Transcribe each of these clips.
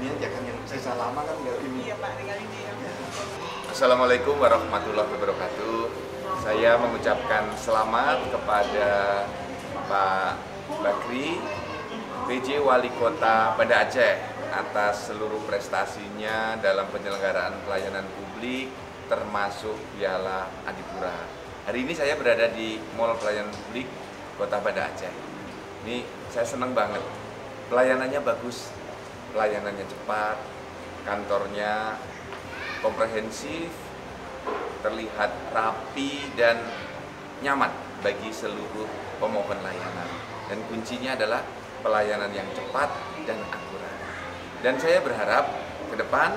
ini aja kan yang sisa lama kan tinggal ini. Iya Pak, tinggal ini ya. Assalamualaikum warahmatullahi wabarakatuh. Saya mengucapkan selamat kepada Pak Bakri, PJ Wali Kota Banda Aceh atas seluruh prestasinya dalam penyelenggaraan pelayanan publik termasuk Piala Adipura. Hari ini saya berada di Mall Pelayanan Publik Kota Banda Aceh. Ini saya senang banget. Pelayanannya bagus, pelayanannya cepat, kantornya komprehensif, terlihat rapi dan nyaman bagi seluruh pemohon layanan. Dan kuncinya adalah pelayanan yang cepat dan akurat. Dan saya berharap ke depan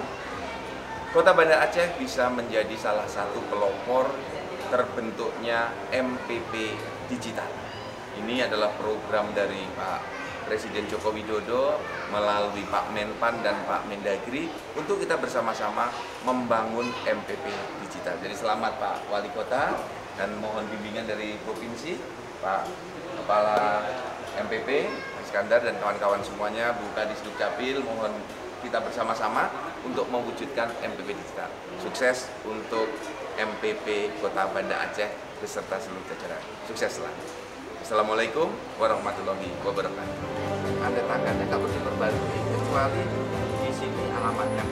Kota Banda Aceh bisa menjadi salah satu pelopor terbentuknya MPP Digital. Ini adalah program dari Pak Presiden Joko Widodo melalui Pak Menpan dan Pak Mendagri untuk kita bersama-sama membangun MPP Digital. Jadi selamat Pak Wali Kota dan mohon bimbingan dari Provinsi, Pak Kepala MPP, Iskandar dan kawan-kawan semuanya, Bu Kadis Dukcapil, mohon kita bersama-sama untuk mewujudkan MPP Digital. Sukses untuk MPP Kota Banda Aceh beserta seluruh jajaran. Sukses selalu. Assalamualaikum warahmatullahi wabarakatuh. Tanda tangannya nggak perlu diperbarui kecuali di sini alamatnya